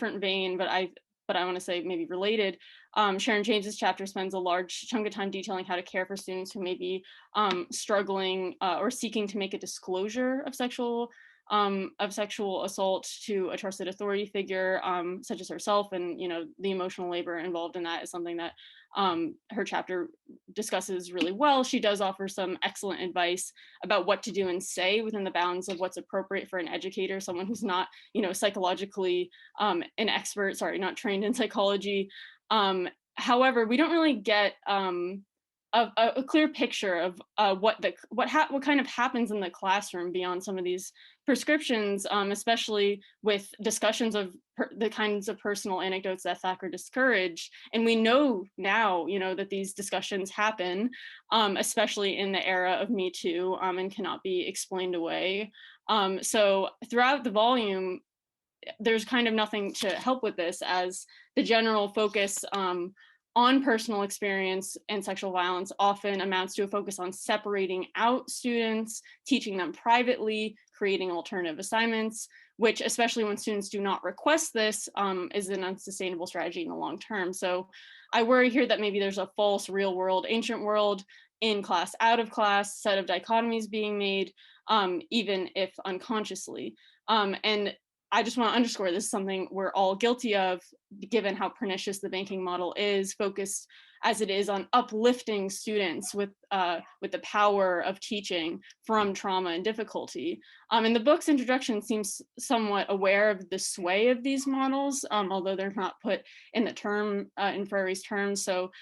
different vein, but I want to say maybe related, Sharon James's chapter spends a large chunk of time detailing how to care for students who may be struggling or seeking to make a disclosure of sexual assault to a trusted authority figure, such as herself, and the emotional labor involved in that is something that her chapter discusses really well. She does offer some excellent advice about what to do and say within the bounds of what's appropriate for an educator, someone who's not, psychologically an expert, not trained in psychology. However, we don't really get a clear picture of what kind of happens in the classroom beyond some of these prescriptions, especially with discussions of the kinds of personal anecdotes that Thacker discouraged. And we know now, that these discussions happen, especially in the era of Me Too, and cannot be explained away. So throughout the volume, there's kind of nothing to help with this, as the general focus on personal experience and sexual violence often amounts to a focus on separating out students, teaching them privately, creating alternative assignments, which, especially when students do not request this, is an unsustainable strategy in the long term. So I worry here that maybe there's a false real world, ancient world, in class, out of class set of dichotomies being made, even if unconsciously. And I just want to underscore this is something we're all guilty of, given how pernicious the banking model is, focused as it is on uplifting students with the power of teaching from trauma and difficulty. And the book's introduction seems somewhat aware of the sway of these models, although they're not put in the term, in Freire's terms. So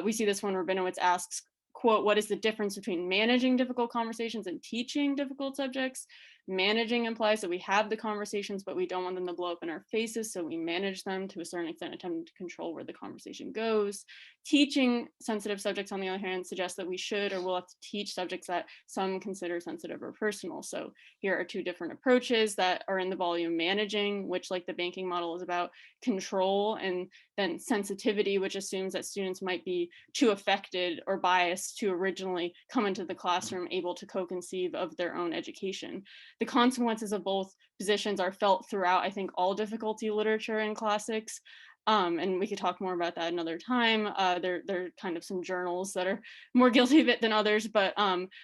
we see this when Rabinowitz asks, quote, "What is the difference between managing difficult conversations and teaching difficult subjects? Managing implies that we have the conversations, but we don't want them to blow up in our faces, so we manage them to a certain extent, attempting to control where the conversation goes. Teaching sensitive subjects, on the other hand, suggests that we should or will have to teach subjects that some consider sensitive or personal." So here are two different approaches that are in the volume: managing, which, like the banking model, is about control, and then sensitivity, which assumes that students might be too affected or biased to originally come into the classroom able to co-conceive of their own education. The consequences of both positions are felt throughout, I think, all difficulty literature and classics. And we could talk more about that another time. There are kind of some journals that are more guilty of it than others. But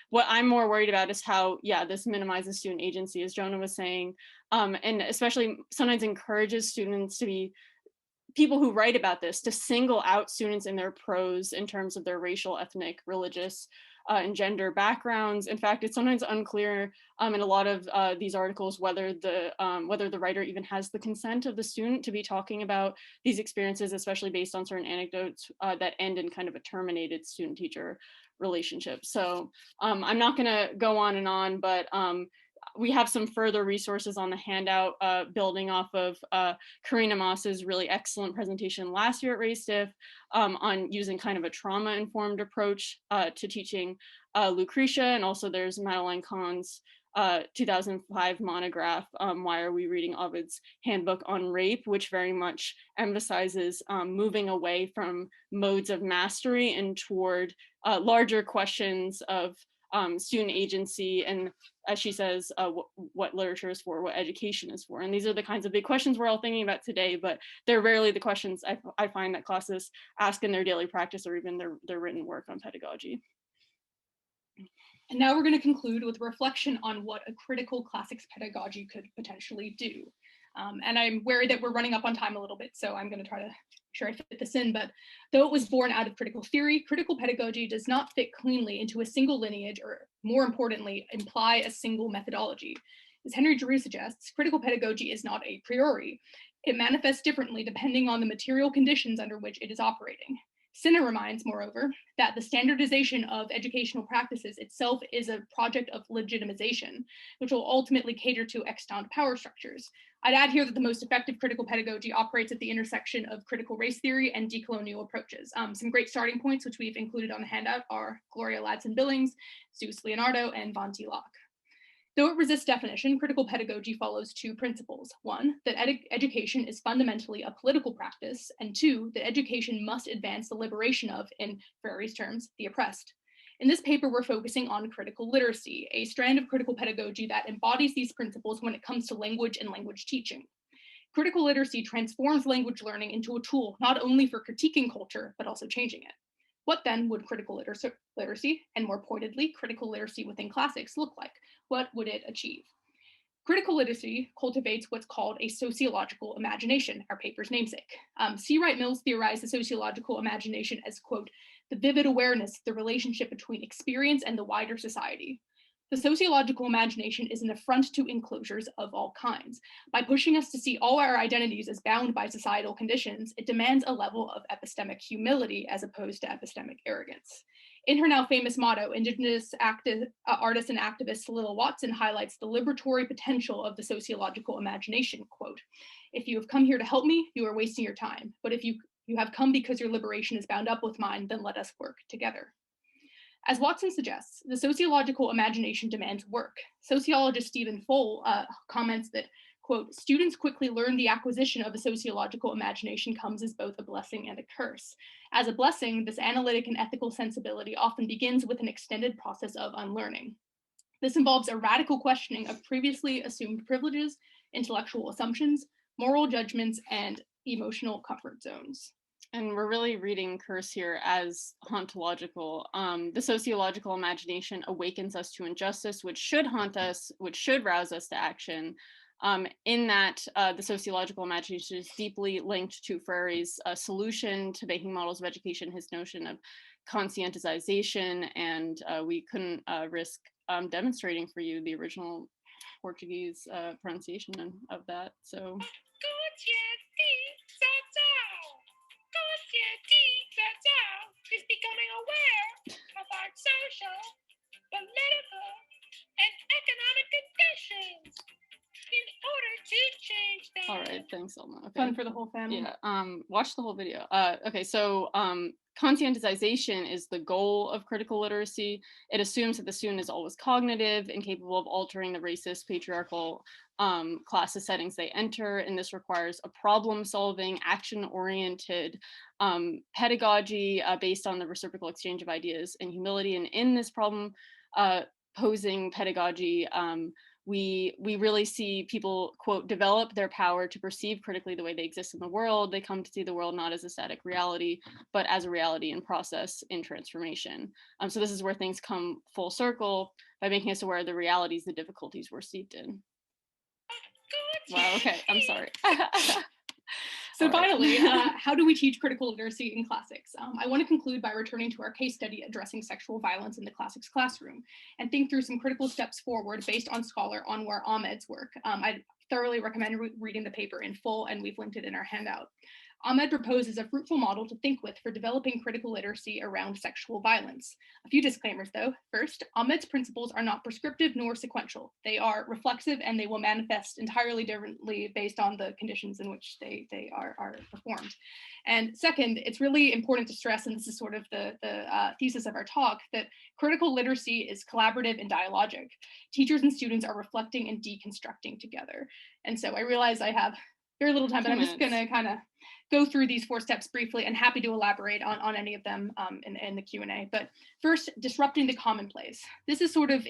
what I'm more worried about is how, this minimizes student agency, as Jonah was saying, and especially sometimes encourages students to be people who write about this to single out students in their prose in terms of their racial, ethnic, religious, and gender backgrounds. In fact, it's sometimes unclear in a lot of these articles whether the writer even has the consent of the student to be talking about these experiences, especially based on certain anecdotes that end in kind of a terminated student-teacher relationship. So I'm not going to go on and on, but we have some further resources on the handout, building off of Karina Moss's really excellent presentation last year at Race Diff, on using kind of a trauma-informed approach to teaching Lucretia. And also there's Madeleine Kahn's 2005 monograph, Why Are We Reading Ovid's Handbook on Rape, which very much emphasizes moving away from modes of mastery and toward larger questions of student agency, and, as she says, what literature is for, what education is for. And these are the kinds of big questions we're all thinking about today, but they're rarely the questions I find that classists ask in their daily practice or even their written work on pedagogy. And now we're going to conclude with a reflection on what a critical classics pedagogy could potentially do. And I'm wary that we're running up on time a little bit, so I'm going to try to make sure I fit this in. But though it was born out of critical theory, critical pedagogy does not fit cleanly into a single lineage, or more importantly, imply a single methodology. As Henry Giroux suggests, critical pedagogy is not a priori. It manifests differently depending on the material conditions under which it is operating. Sinner reminds, moreover, that the standardization of educational practices itself is a project of legitimization, which will ultimately cater to extant power structures. I'd add here that the most effective critical pedagogy operates at the intersection of critical race theory and decolonial approaches. Some great starting points, which we've included on the handout, are Gloria Ladson-Billings, Zeus Leonardo, and Von T. Locke. Though it resists definition, critical pedagogy follows two principles. One, that education is fundamentally a political practice, and two, that education must advance the liberation of, in Freire's terms, the oppressed. In this paper, we're focusing on critical literacy, a strand of critical pedagogy that embodies these principles when it comes to language and language teaching. Critical literacy transforms language learning into a tool not only for critiquing culture, but also changing it. What then would critical literacy, and more pointedly, critical literacy within classics look like? What would it achieve? Critical literacy cultivates what's called a sociological imagination, our paper's namesake. C. Wright Mills theorized the sociological imagination as, quote, the vivid awareness of the relationship between experience and the wider society. The sociological imagination is an affront to enclosures of all kinds. By pushing us to see all our identities as bound by societal conditions, it demands a level of epistemic humility as opposed to epistemic arrogance. In her now famous motto, Indigenous artist and activist Lil Watson highlights the liberatory potential of the sociological imagination, quote, if you have come here to help me, you are wasting your time. But if you have come because your liberation is bound up with mine, then let us work together. As Watson suggests, the sociological imagination demands work. Sociologist Stephen Fole comments that, quote, students quickly learn the acquisition of a sociological imagination comes as both a blessing and a curse. As a blessing, this analytic and ethical sensibility often begins with an extended process of unlearning. This involves a radical questioning of previously assumed privileges, intellectual assumptions, moral judgments, and emotional comfort zones. And we're really reading curse here as hauntological. The sociological imagination awakens us to injustice, which should haunt us, which should rouse us to action. In that the sociological imagination is deeply linked to Freire's solution to making models of education, his notion of conscientization, and we couldn't risk demonstrating for you the original Portuguese pronunciation of that. So. Is becoming aware of our social, political, and economic conditions in order to change them. All right, thanks, Elma. Okay. Fun for the whole family. Yeah, watch the whole video. Okay, so conscientization is the goal of critical literacy. It assumes that the student is always cognitive and capable of altering the racist, patriarchal classes settings they enter, and this requires a problem-solving, action-oriented pedagogy based on the reciprocal exchange of ideas and humility. And in this problem posing pedagogy, we really see people, quote, develop their power to perceive critically the way they exist in the world. They come to see the world not as a static reality, but as a reality in process, in transformation. So this is where things come full circle by making us aware of the realities, the difficulties we're steeped in. Wow, okay, I'm sorry. So finally, how do we teach critical literacy in classics? I want to conclude by returning to our case study addressing sexual violence in the classics classroom and think through some critical steps forward based on scholar Anwar Ahmed's work. I thoroughly recommend reading the paper in full, and we've linked it in our handout. Ahmed proposes a fruitful model to think with for developing critical literacy around sexual violence. A few disclaimers though. First, Ahmed's principles are not prescriptive nor sequential. They are reflexive and they will manifest entirely differently based on the conditions in which they are performed. And second, it's really important to stress, and this is sort of the thesis of our talk, that critical literacy is collaborative and dialogic. Teachers and students are reflecting and deconstructing together. And so I realize I have very little time, but I'm just gonna kind of go through these 4 steps briefly, and happy to elaborate on any of them in the Q&A. But first, disrupting the commonplace. This is sort of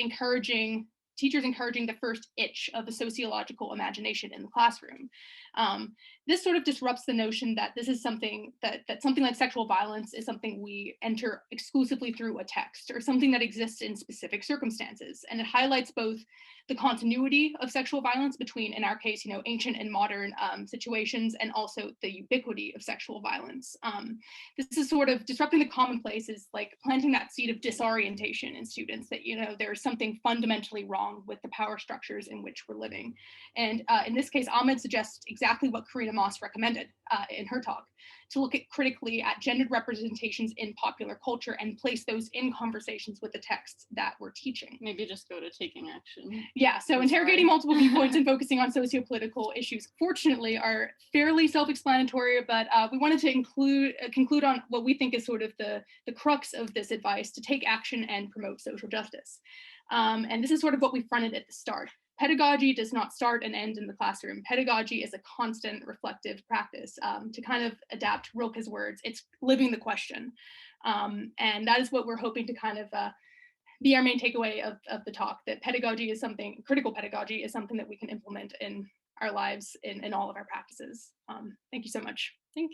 teachers encouraging the first itch of the sociological imagination in the classroom. This sort of disrupts the notion that this is something that something like sexual violence is something we enter exclusively through a text or something that exists in specific circumstances. And it highlights both the continuity of sexual violence between, in our case, ancient and modern situations, and also the ubiquity of sexual violence. This is sort of disrupting the commonplace, is like planting that seed of disorientation in students that, there's something fundamentally wrong with the power structures in which we're living. And in this case, Ahmed suggests exactly what Karina Moss recommended in her talk, to look critically at gendered representations in popular culture and place those in conversations with the texts that we're teaching. Maybe just go to taking action. Yeah, so interrogating multiple viewpoints and focusing on socio-political issues, fortunately, are fairly self-explanatory, but we wanted to conclude on what we think is sort of the crux of this advice: to take action and promote social justice. And this is sort of what we fronted at the start. Pedagogy does not start and end in the classroom. Pedagogy is a constant reflective practice. To kind of adapt Rilke's words, it's living the question. And that is what we're hoping to kind of be our main takeaway of the talk, that critical pedagogy is something that we can implement in our lives in all of our practices. Thank you so much. Thank you.